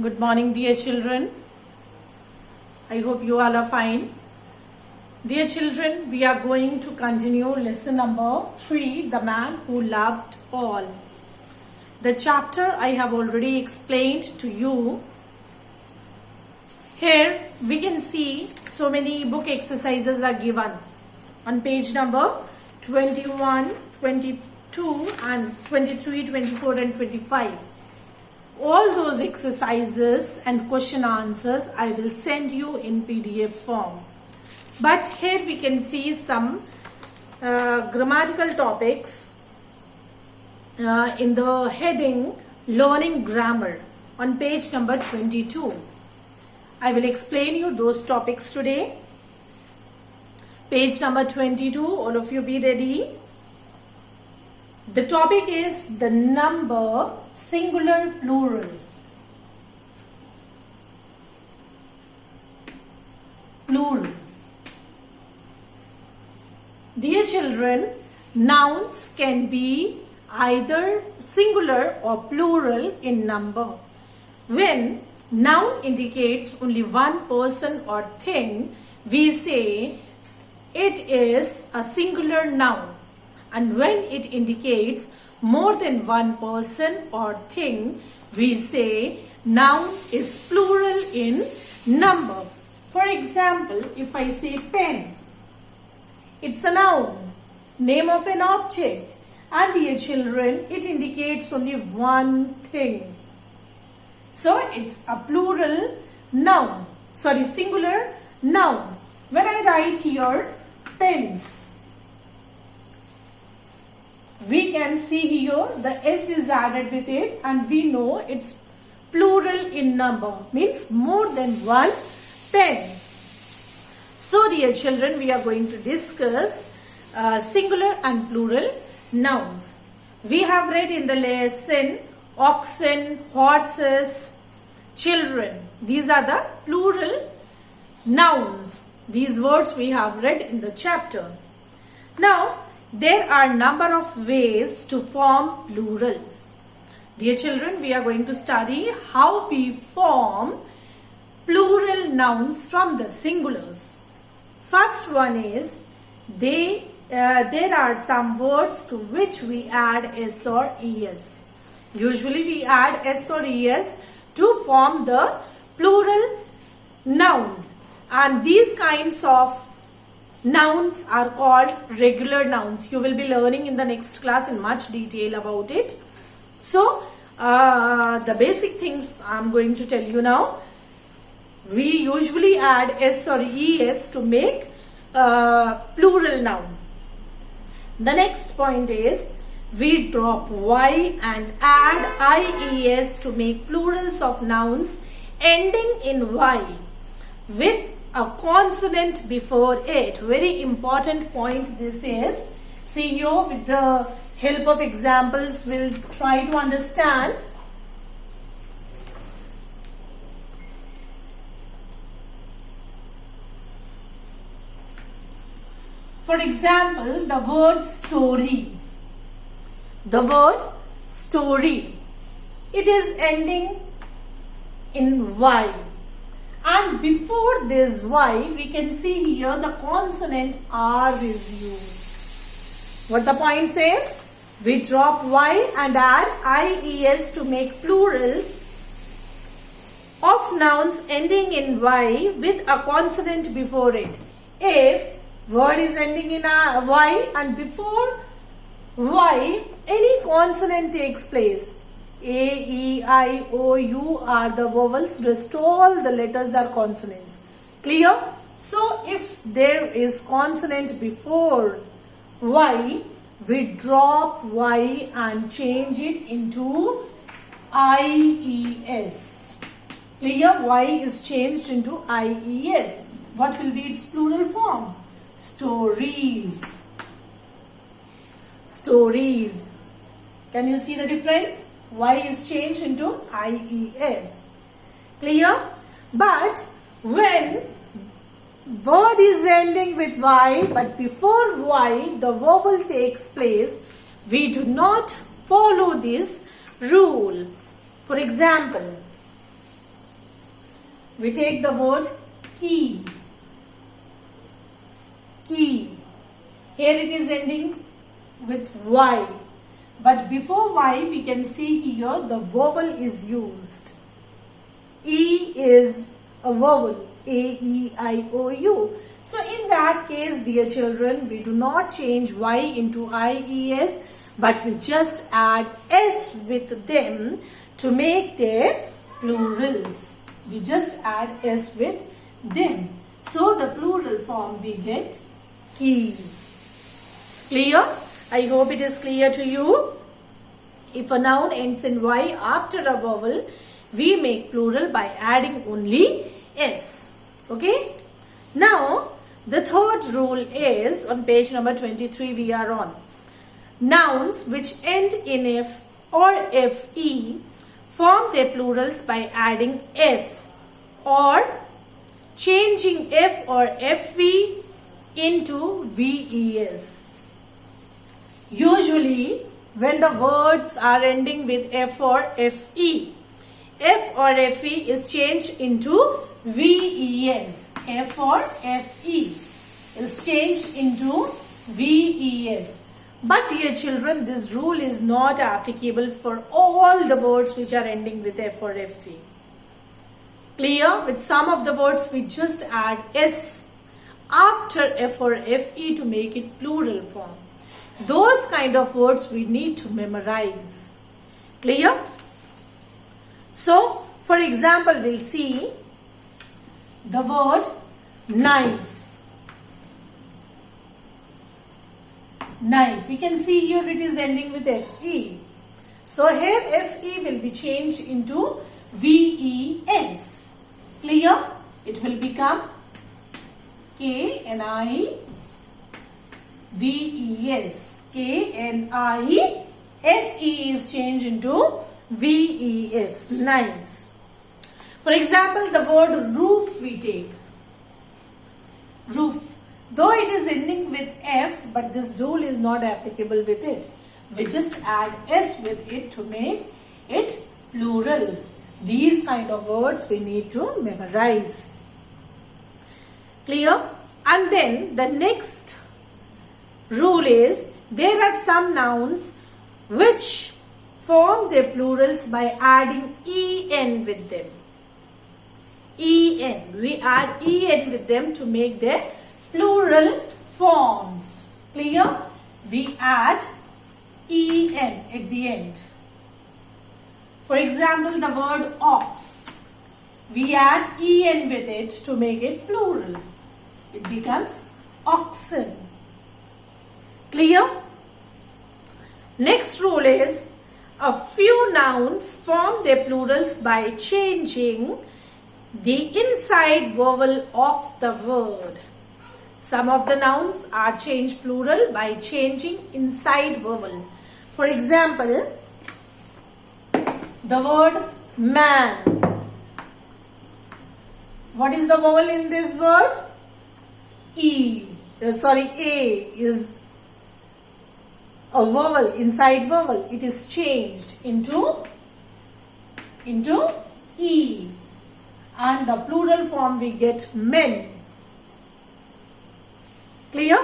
Good morning, dear children. I hope you all are fine. Dear children, we are going to continue lesson number 3, The Man Who Loved All. The chapter I have already explained to you. Here we can see so many book exercises are given on page number 21, 22 and 23, 24 and 25. All those exercises and question answers I will send you in PDF form. But here we can see some grammatical topics in the heading Learning Grammar on page number 22. I will explain you those topics today. Page number 22, all of you be ready. The topic is the number singular plural. Plural. Dear children, nouns can be either singular or plural in number. When noun indicates only one person or thing, we say it is a singular noun. And when it indicates more than one person or thing, we say noun is plural in number. For example, if I say pen, it's a noun, name of an object. And dear children, it indicates only one thing. So it's a plural noun, singular noun. When I write here pens, we can see here the S is added with it and we know it's plural in number, means more than one pen. So dear children, we are going to discuss singular and plural nouns. We have read in the lesson oxen, horses, children. These are the plural nouns. These words we have read in the chapter. Now, there are number of ways to form plurals. Dear children, we are going to study how we form plural nouns from the singulars. First one is there are some words to which we add s or es. Usually we add s or es to form the plural noun, and these kinds of nouns are called regular nouns. You will be learning in the next class in much detail about it. So, the basic things I am going to tell you now. We usually add s or es to make plural noun. The next point is we drop y and add ies to make plurals of nouns ending in y with a consonant before it. Very important point this is. See here, with the help of examples, we'll try to understand. For example, the word story. The word story. It is ending in y. And before this y, we can see here the consonant R is used. What the point says? We drop y and add ies to make plurals of nouns ending in y with a consonant before it. If word is ending in y and before y, any consonant takes place. A, E, I, O, U are the vowels. Rest all the letters are consonants. Clear? So, if there is consonant before Y, we drop Y and change it into IES. Clear? Y is changed into IES. What will be its plural form? Stories. Stories. Can you see the difference? Y is changed into IES. Clear? But when word is ending with Y, but before Y the vowel takes place, we do not follow this rule. For example, we take the word key. Key. Here it is ending with Y. But before Y, we can see here the vowel is used. E is a vowel. A-E-I-O-U. So in that case, dear children, we do not change Y into I-E-S, but we just add S with them to make their plurals. We just add S with them. So the plural form we get keys. Clear? I hope it is clear to you. If a noun ends in Y after a vowel, we make plural by adding only S. Okay? Now, the third rule is on page number 23 we are on. Nouns which end in F or FE form their plurals by adding S or changing F or FV into VES. Usually, when the words are ending with F or FE, F or FE is changed into VES. F or FE is changed into VES. But dear children, this rule is not applicable for all the words which are ending with F or FE. Clear? With some of the words we just add S after F or FE to make it plural form. Those kind of words we need to memorize. Clear? So, for example, we'll see the word knife. Knife. We can see here it is ending with FE. So, here FE will be changed into VES. Clear? It will become KNIVES. KNIFE is changed into VES. Knives. For example, the word roof we take. Roof. Though it is ending with F, but this rule is not applicable with it. We just add S with it to make it plural. These kind of words we need to memorize. Clear? And then the next rule is there are some nouns which form their plurals by adding EN with them. EN. We add EN with them to make their plural forms. Clear? We add EN at the end. For example, the word ox. We add EN with it to make it plural. It becomes oxen. Clear? Next rule is a few nouns form their plurals by changing the inside vowel of the word. Some of the nouns are changed plural by changing inside vowel. For example, the word man. What is the vowel in this word? A is a vowel, inside vowel. It is changed into E. And the plural form we get men. Clear?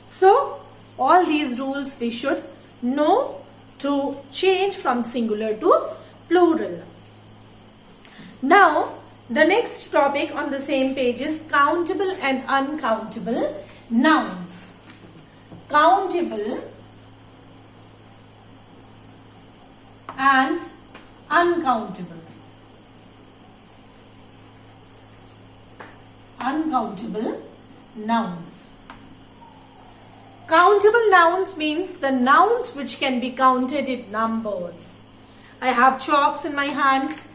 So, all these rules we should know to change from singular to plural. Now, the next topic on the same page is countable and uncountable nouns. Countable and uncountable. Uncountable nouns. Countable nouns means the nouns which can be counted in numbers. I have chalks in my hands.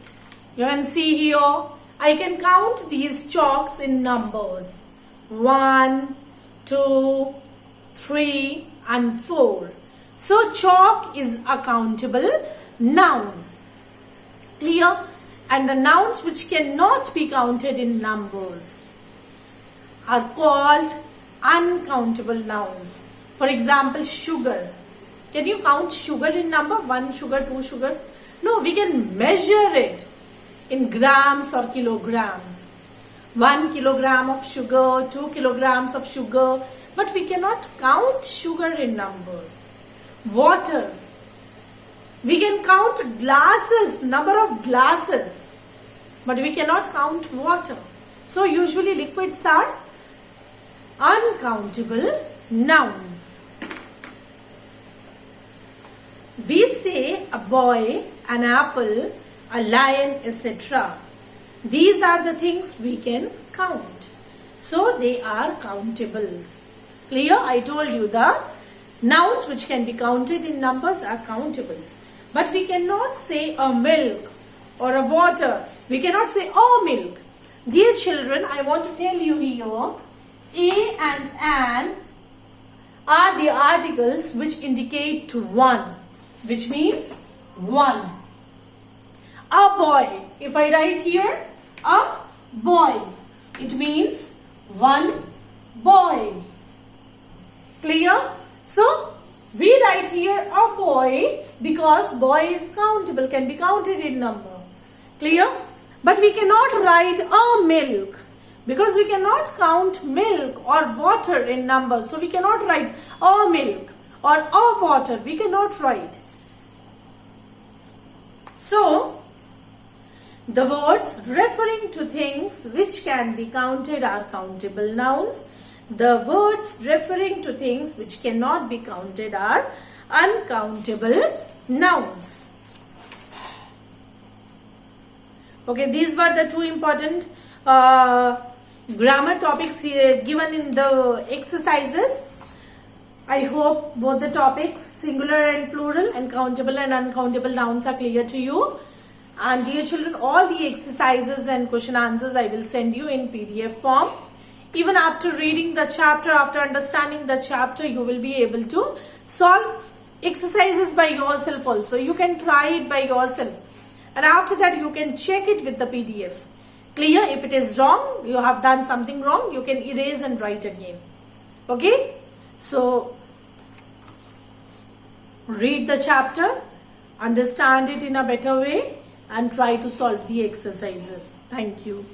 You can see here. I can count these chalks in numbers. 1, 2, 3 and 4. So chalk is a countable noun. Clear? And the nouns which cannot be counted in numbers are called uncountable nouns. For example, sugar. Can you count sugar in number? 1 sugar, 2 sugar? No, we can measure it. in grams or kilograms. 1 kilogram of sugar, 2 kilograms of sugar, but we cannot count sugar in numbers. Water. We can count glasses, number of glasses, but we cannot count water. So usually liquids are uncountable nouns. We say a boy, an apple, a lion, etc. These are the things we can count. So they are countables. Clear? I told you the nouns which can be counted in numbers are countables. But we cannot say a milk or a water. We cannot say milk. Dear children, I want to tell you here, a and an are the articles which indicate to one, which means one. A boy. If I write here, a boy, it means one boy. Clear? So, we write here a boy because boy is countable, can be counted in number. Clear? But we cannot write a milk because we cannot count milk or water in numbers. So, we cannot write a milk or a water. We cannot write. So, the words referring to things which can be counted are countable nouns. The words referring to things which cannot be counted are uncountable nouns. Okay, these were the two important grammar topics given in the exercises. I hope both the topics, singular and plural, and countable and uncountable nouns are clear to you. And dear children, all the exercises and question answers I will send you in PDF form. Even after reading the chapter, after understanding the chapter, you will be able to solve exercises by yourself also. You can try it by yourself. And after that, you can check it with the PDF. Clear? If it is wrong, you have done something wrong, you can erase and write again. Okay? So, read the chapter, understand it in a better way, and try to solve the exercises. Thank you.